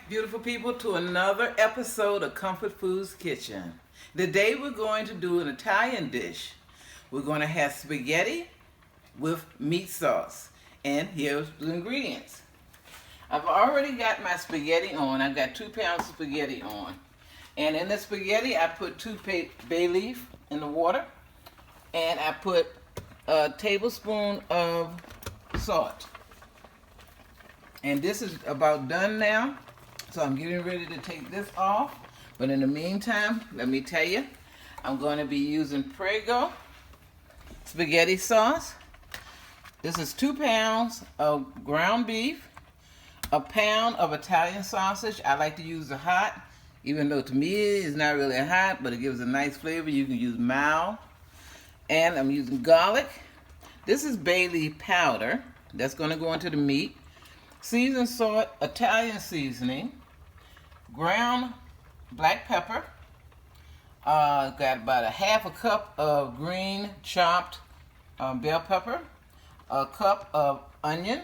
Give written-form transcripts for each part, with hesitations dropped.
beautiful people, to another episode of Comfort Foods Kitchen. Today we're going to do an Italian dish. We're going to have spaghetti with meat sauce. And here's the ingredients. I've already got my spaghetti on. I've got 2 pounds of spaghetti on. And in the spaghetti, I put 2 bay leaf in the water. And I put a tablespoon of salt. And this is about done now. So I'm getting ready to take this off. But in the meantime, let me tell you, I'm going to be using Prego spaghetti sauce. This is 2 pounds of ground beef, a pound of Italian sausage. I like to use the hot, even though to me it's not really hot, but it gives a nice flavor. You can use mild. And I'm using garlic. This is bay leaf powder. That's going to go into the meat. Seasoned salt, Italian seasoning, ground black pepper, got about a half a cup of green chopped bell pepper, a cup of onion,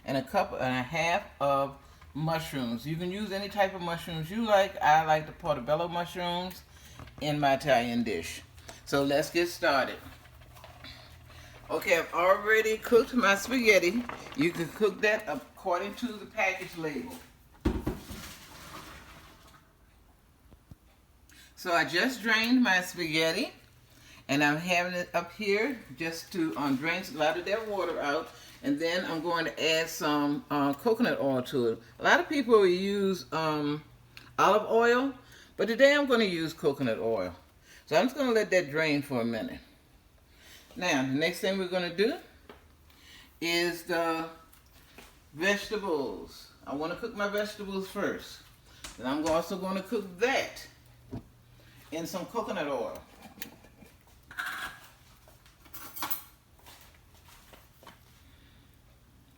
and a cup and a half of mushrooms. You can use any type of mushrooms you like. I like the portobello mushrooms in my Italian dish. So let's get started. Okay, I've already cooked my spaghetti. You can cook that according to the package label. So I just drained my spaghetti, and I'm having it up here just to drain a lot of that water out. And then I'm going to add some coconut oil to it. A lot of people use olive oil, but today I'm going to use coconut oil. So I'm just going to let that drain for a minute. Now, the next thing we're going to do is the vegetables. I want to cook my vegetables first. Then I'm also going to cook that in some coconut oil.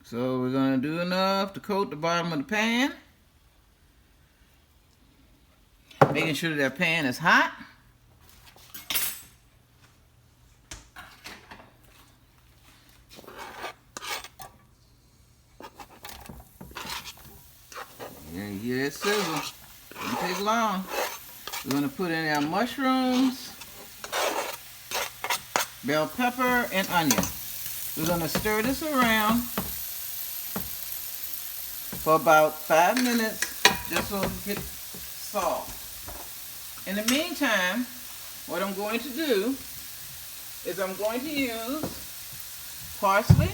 So we're going to do enough to coat the bottom of the pan. Making sure that pan is hot. And you hear that sizzle. Doesn't take long. We're going to put in our mushrooms, bell pepper, and onion. We're going to stir this around for about 5 minutes just so it gets soft. In the meantime, what I'm going to do is I'm going to use parsley.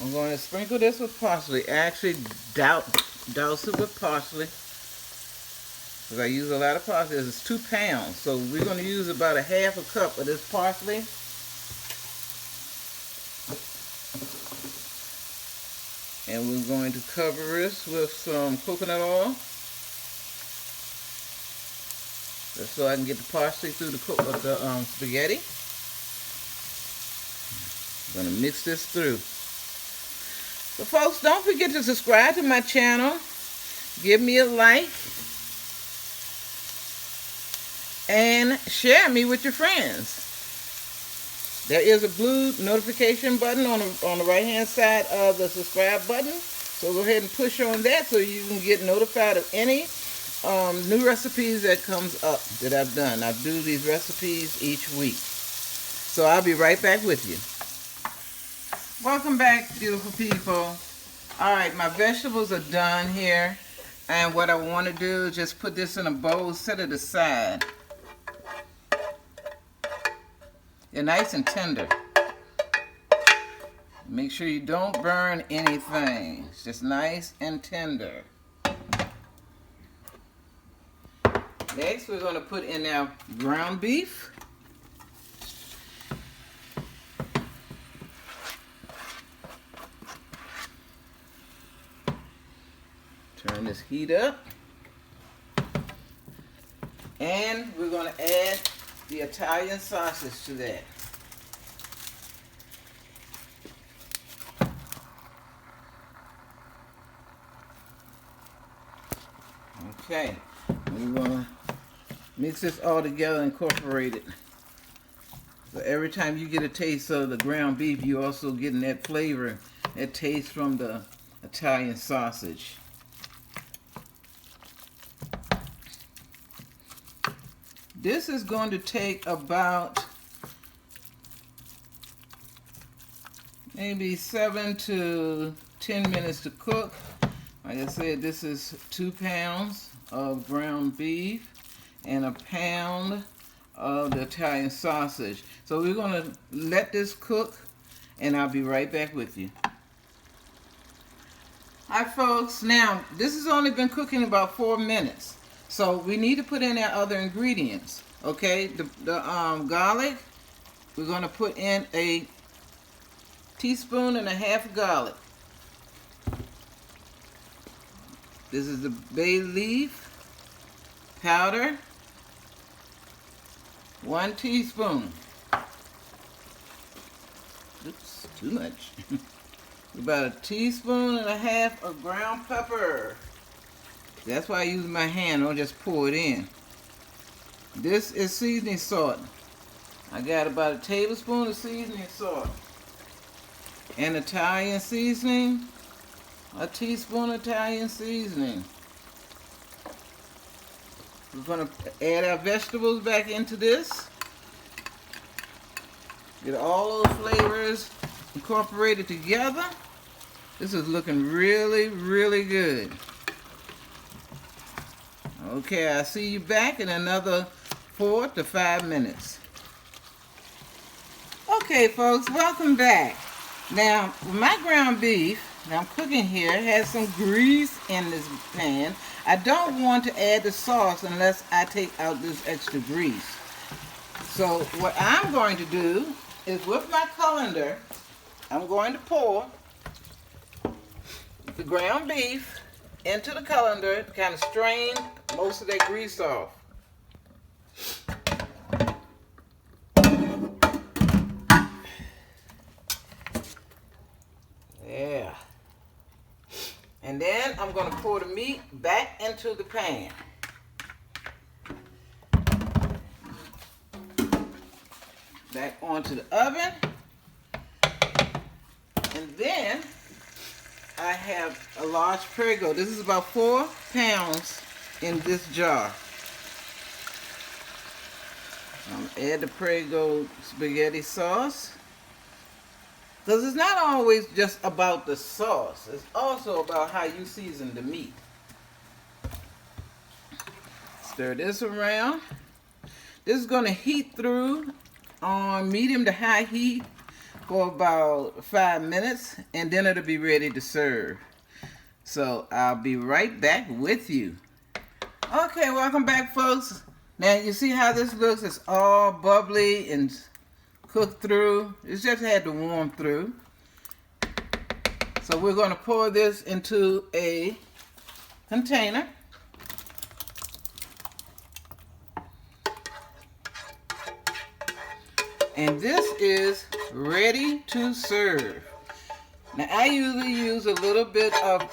I'm going to sprinkle this with parsley. Actually, douse it with parsley. Because I use a lot of parsley. This is 2 pounds. So we're going to use about a half a cup of this parsley. And we're going to cover this with some coconut oil. Just so I can get the parsley through the spaghetti. I'm going to mix this through. So folks, don't forget to subscribe to my channel. Give me a like. And share me with your friends. There is a blue notification button on the right hand side of the subscribe button. So go ahead and push on that so you can get notified of any new recipes that comes up that I've done. I do these recipes each week. So I'll be right back with you. Welcome back, beautiful people. All right, my vegetables are done here. And what I want to do is just put this in a bowl, set it aside. They're nice and tender. Make sure you don't burn anything. It's just nice and tender. Next, we're going to put in our ground beef. Turn this heat up. And we're going to add the Italian sausage to that. Okay, we're going to mix this all together and incorporate it. So every time you get a taste of the ground beef, you're also getting that flavor, that taste from the Italian sausage. This is going to take about maybe 7 to 10 minutes to cook. Like I said, this is 2 pounds of ground beef and a pound of the Italian sausage. So we're going to let this cook, and I'll be right back with you. Hi folks, now this has only been cooking about 4 minutes. So we need to put in our other ingredients. Okay, the garlic, we're going to put in a teaspoon and a half of garlic. This is the bay leaf powder, 1 teaspoon. Oops, too much. About a teaspoon and a half of ground pepper. That's why I use my hand, don't just pour it in. This is seasoning salt. I got about a tablespoon of seasoning salt. And Italian seasoning, a teaspoon of Italian seasoning. We're going to add our vegetables back into this. Get all those flavors incorporated together. This is looking really, really good. Okay, I'll see you back in another 4 to 5 minutes. Okay, folks, welcome back. Now, my ground beef that I'm cooking here has some grease in this pan. I don't want to add the sauce unless I take out this extra grease. So what I'm going to do is with my colander, I'm going to pour the ground beef into the colander to kind of strain most of that grease off. Yeah. And then I'm going to pour the meat back into the pan. Back onto the oven. And then I have a large Prego. This is about 4 pounds in this jar. Add the Prego spaghetti sauce. Because it's not always just about the sauce. It's also about how you season the meat. Stir this around. This is going to heat through on medium to high heat for about 5 minutes, and then it'll be ready to serve. So I'll be right back with you. Okay, welcome back, folks. Now you see how this looks? It's all bubbly and cooked through. It's just had to warm through. So we're going to pour this into a container. And this is ready to serve. Now I usually use a little bit of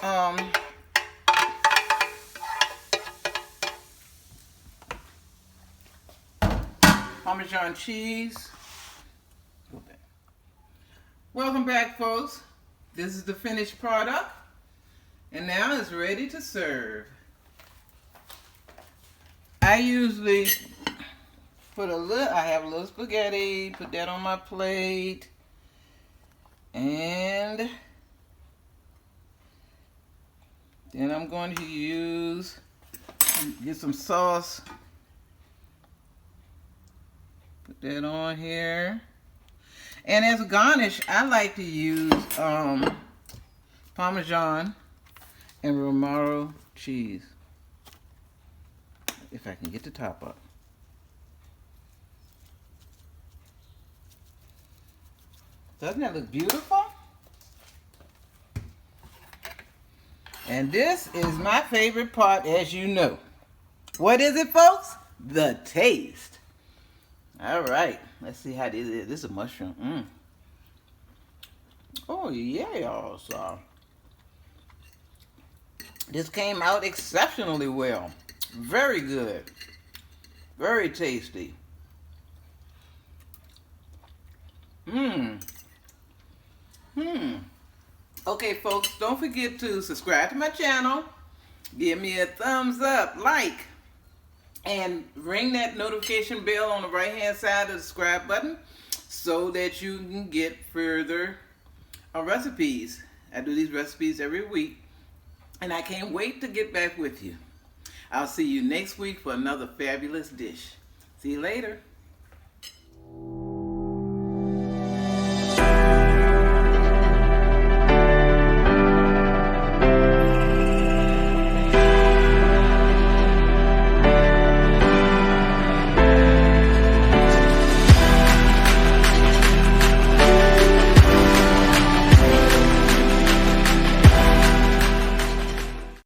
Parmesan cheese. Welcome back, folks. This is the finished product, and now it's ready to serve. I usually put I have a little spaghetti, put that on my plate, and then I'm going to get some sauce, put that on here. And as a garnish, I like to use Parmesan and Romano cheese. If I can get the top up. Doesn't that look beautiful? And this is my favorite part, as you know. What is it, folks? The taste. All right, let's see how this is. This is a mushroom. Oh yeah, so this came out exceptionally well. Very good. Very tasty. Okay, folks, don't forget to subscribe to my channel. Give me a thumbs up, like, and ring that notification bell on the right hand side of the subscribe button so that you can get further recipes. I do these recipes every week, and I can't wait to get back with you. I'll see you next week for another fabulous dish. See you later.